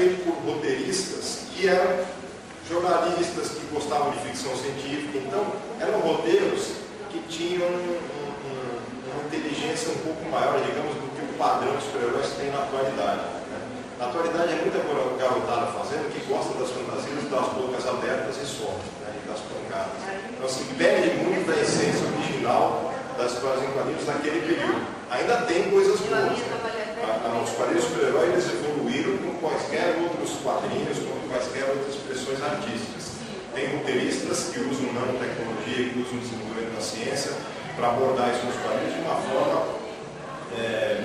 feito por roteiristas que eram jornalistas que gostavam de ficção científica. Então, eram roteiros que tinham uma inteligência um pouco maior, digamos, do que o padrão dos super-heróis tem na atualidade. Né? Na atualidade é muita garotada fazendo que gosta das fantasias, das bocas abertas e só, né? E das pancadas. Então, assim, perde muito da essência original das histórias em quadrinhos naquele período. Ainda tem coisas boas. Né? Os quadrinhos super-heróis eles evoluíram com quaisquer outros quadrinhos, com quaisquer outras expressões artísticas. Tem roteiristas que usam nanotecnologia, que usam o desenvolvimento da ciência para abordar isso nos quadrinhos de uma forma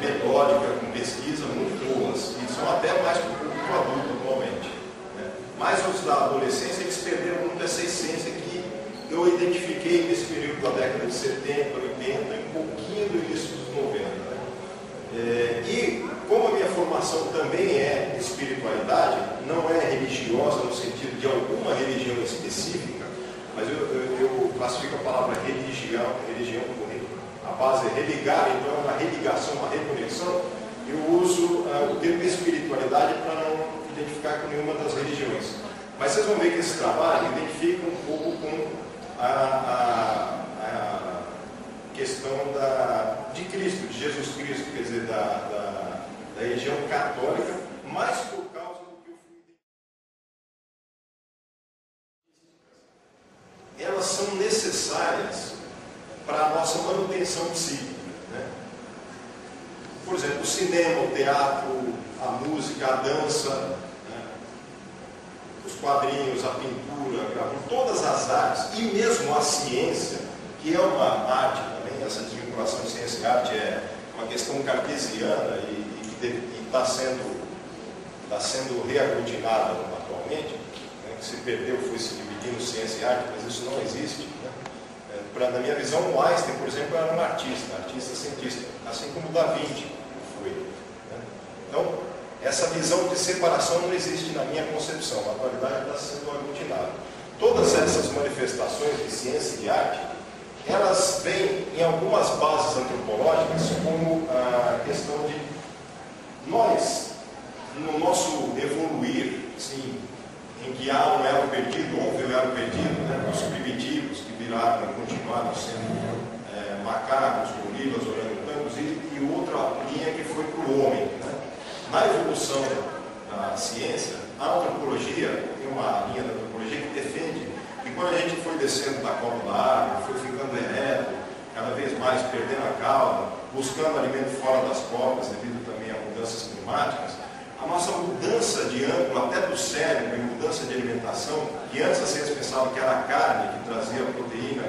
metódica, com pesquisa muito boas, e são até mais para o público adulto atualmente. Né? Mas os da adolescência eles perderam muito essa essência que eu identifiquei nesse período da década de 70, 80, e um pouquinho do início dos 90. Né? E como a minha formação também é espiritualidade, não é religiosa no sentido de alguma religião específica, mas eu classifico a palavra religião como a base é religar, então é uma religação, uma reconexão. Eu uso o termo espiritualidade para não identificar com nenhuma das religiões. Mas vocês vão ver que esse trabalho identifica um pouco com a questão de Cristo, de Jesus Cristo, quer dizer, da religião católica, mais por causa do que eu fui identificando. Elas são necessárias para a nossa manutenção psíquica. Né? Por exemplo, o cinema, o teatro, a música, a dança, né? Os quadrinhos, a pintura, a gravura, todas as artes, e mesmo a ciência, que é uma arte também, essa desvinculação de ciência e arte é uma questão cartesiana e está sendo reaglutinada atualmente, né? Que se perdeu, foi se dividindo ciência e arte, mas isso não existe. Né? Na minha visão, o Einstein, por exemplo, era um artista cientista, assim como o Da Vinci foi. Né? Então, essa visão de separação não existe na minha concepção, na atualidade está sendo aglutinada. Todas essas manifestações de ciência e de arte, elas vêm em algumas bases antropológicas como a questão de nós, no nosso evoluir, assim, em que há um elo perdido, houve um elo perdido, né? Os primitivos que viraram e continuaram sendo macacos, gorilas, orangotangos, e outra linha que foi para o homem. Né? Na evolução da ciência, a antropologia, tem uma linha da antropologia que defende que quando a gente foi descendo da copa da árvore, foi ficando ereto, cada vez mais perdendo a cauda, buscando alimento fora das copas, devido também a mudanças climáticas, a nossa mudança de ângulo até do cérebro e mudança de alimentação, que antes a ciência pensava que era a carne que trazia a proteína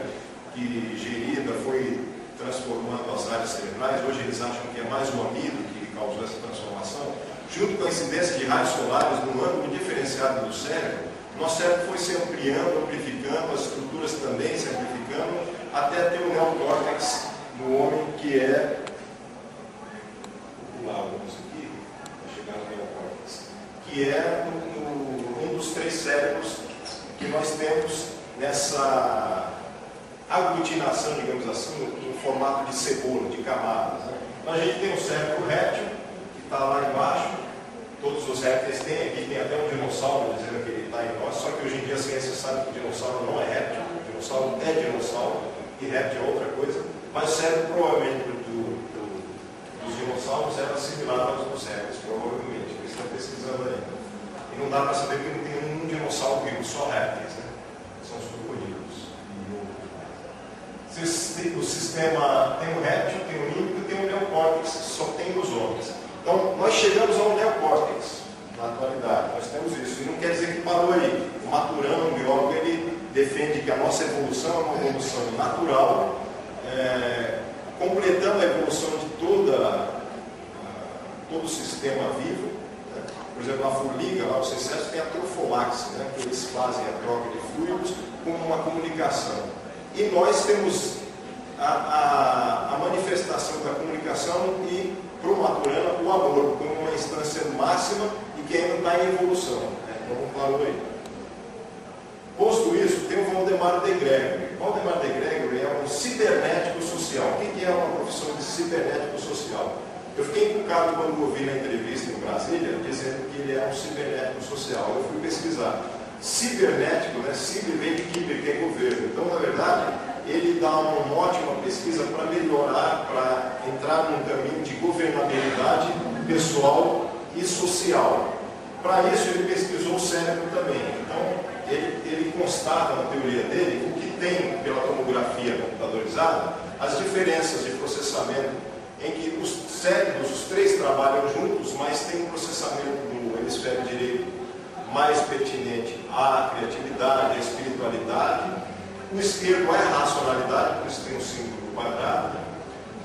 que gerida, foi transformando as áreas cerebrais, hoje eles acham que é mais o amido que causou essa transformação, junto com a incidência de raios solares no ângulo diferenciado do cérebro, nosso cérebro foi se ampliando, amplificando, as estruturas também se amplificando, até ter o neocórtex no homem, que é que é um dos três cérebros que nós temos nessa aglutinação, digamos assim, no formato de cebola, de camadas. Né? Então a gente tem o cérebro réptil, que está lá embaixo, todos os répteis têm, aqui tem até um dinossauro dizendo que ele está em nós, só que hoje em dia a ciência sabe que o dinossauro não é réptil, o dinossauro é dinossauro, e réptil é outra coisa, mas o cérebro provavelmente dos dinossauros era similar aos dos répteis, provavelmente. Estão pesquisando ainda. E não dá para saber que não tem nenhum dinossauro vivo, só répteis, né? São os crocodilos. O sistema tem o réptil, tem o límbico e tem o neocórtex, só tem nos homens. Então, nós chegamos ao neocórtex na atualidade, nós temos isso. E não quer dizer que parou aí. O Maturana, um biólogo, ele defende que a nossa evolução é uma evolução natural, completando a evolução de todo o sistema vivo. Por exemplo, a formiga, lá, os insetos têm a trofolaxe, né, que eles fazem a troca de fluidos como uma comunicação. E nós temos a manifestação da comunicação e, para o Maturana, o amor, como uma instância máxima e que ainda está em evolução, né, como falou aí. Posto isso, tem o Valdemar de Gregory. Valdemar de Gregory é um cibernético social. O que é uma profissão de cibernético social? Eu fiquei encucado quando ouvi na entrevista em Brasília, dizendo que ele é um cibernético social. Eu fui pesquisar. Cibernético, né? Ciber vem de kiber, que é governo. Então, na verdade, ele dá uma ótima pesquisa para melhorar, para entrar num caminho de governabilidade pessoal e social. Para isso, ele pesquisou o cérebro também. Então, ele constata na teoria dele o que tem pela tomografia computadorizada, as diferenças de processamento em que os cérebros, os três trabalham juntos, mas tem um processamento do hemisfério direito mais pertinente à criatividade, à espiritualidade. O esquerdo é a racionalidade, por isso tem um símbolo quadrado.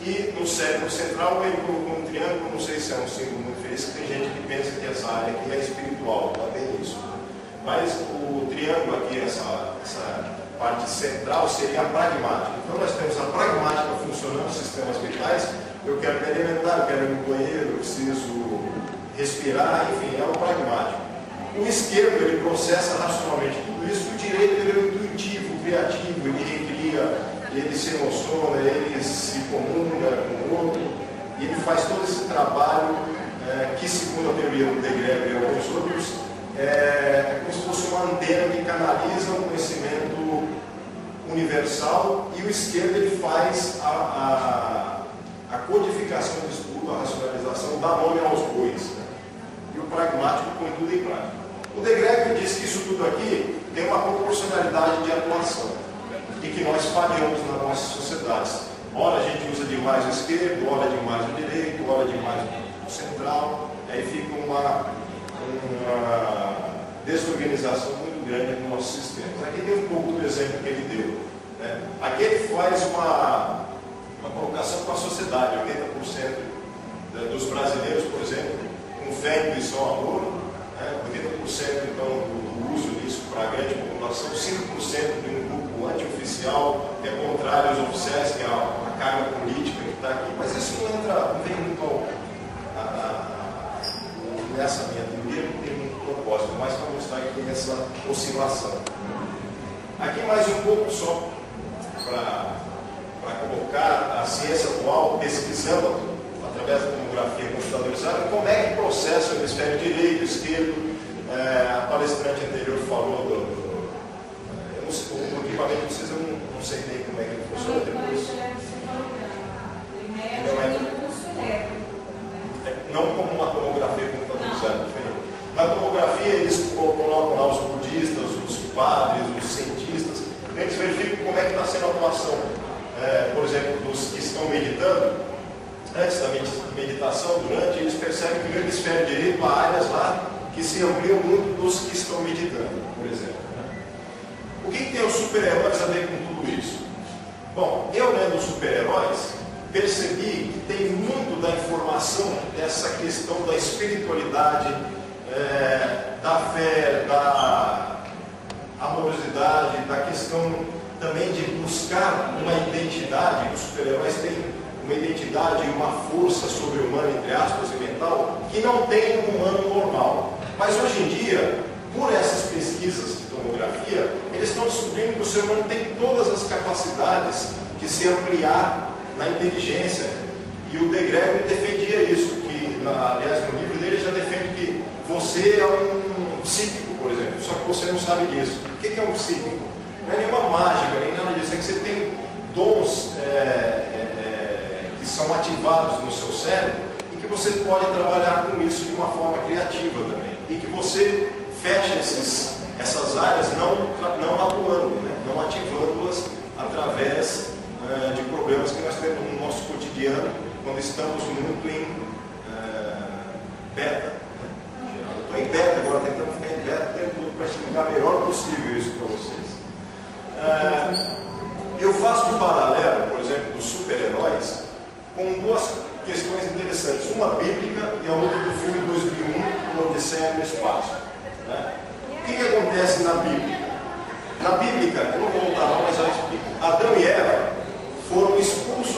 E no cérebro central ele colocou um triângulo, não sei se é um símbolo muito feliz, que tem gente que pensa que essa área aqui é espiritual, também isso. Mas o triângulo aqui, essa parte central, seria a pragmática. Então nós temos a pragmática funcionando nos sistemas vitais. Eu quero me alimentar, eu quero ir no banheiro, eu preciso respirar, enfim, é o pragmático. O esquerdo, ele processa racionalmente tudo isso, o direito ele é o intuitivo, o criativo, ele recria, ele se emociona, ele se comunga com o outro, e ele faz todo esse trabalho que, segundo a teoria do Degreve e alguns outros, é como se fosse uma antena que canaliza o conhecimento universal, e o esquerdo ele faz a codificação do estudo, a racionalização, dá nome aos bois, né? E o pragmático põe tudo em prática. O Degreve diz que isso tudo aqui tem uma proporcionalidade de atuação e que nós falhamos nas nossas sociedades. Ora a gente usa demais o esquerdo, ora demais o direito, ora demais o central, aí fica uma desorganização muito grande nos nossos sistemas. Aqui tem um pouco do exemplo que ele deu, né? Aqui ele faz uma colocação com a sociedade. 80% dos brasileiros, por exemplo, com fé, intuição, amor, né? 80% então do uso disso para a grande população, 5% de um grupo antioficial, que é contrário aos oficiais, que é a carga política que está aqui. Mas isso não vem muito nessa minha teoria, não tem muito propósito, mas para mostrar que tem essa oscilação. Aqui mais um pouco só para colocar a ciência atual pesquisando através da tomografia computadorizada como é que processa o hemisfério direito, esquerdo. A palestrante anterior falou o equipamento de vocês, eu não sei bem como é que ele funciona depois. Não como uma tomografia computadorizada. Na tomografia eles colocam lá os budistas, os padres, os cientistas, eles verificam como é que está sendo a atuação. Por exemplo, dos que estão meditando, antes da meditação, durante, eles percebem que no hemisfério direito há áreas lá que se ampliam muito dos que estão meditando, por exemplo. O que tem os super-heróis a ver com tudo isso? Bom, eu lendo os super-heróis, percebi que tem muito da informação dessa questão da espiritualidade, da fé, da amorosidade, da questão também de buscar uma identidade. Os super-heróis têm uma identidade e uma força sobre-humana, entre aspas, e mental, que não tem um humano normal. Mas hoje em dia, por essas pesquisas de tomografia, eles estão descobrindo que o ser humano tem todas as capacidades de se ampliar na inteligência. E o Degreve defendia isso, que, aliás, no livro dele já defende que você é um psíquico, por exemplo, só que você não sabe disso. O que é um psíquico? Não é nenhuma mágica, nem nada disso, é que você tem dons que são ativados no seu cérebro e que você pode trabalhar com isso de uma forma criativa também. E que você fecha essas áreas não atuando, né? Não ativando-as através de problemas que nós temos no nosso cotidiano, quando estamos muito em beta. Eu estou em beta agora, tentando ficar em beta o tempo todo para explicar o melhor possível isso para vocês. Eu faço um paralelo, por exemplo, dos super-heróis com duas questões interessantes. Uma bíblica e a outra do filme 2001, Odisseia no Espaço. Né? O que acontece na Bíblia? Na Bíblica, eu não vou voltar lá, mas já explico. Adão e Eva foram expulsos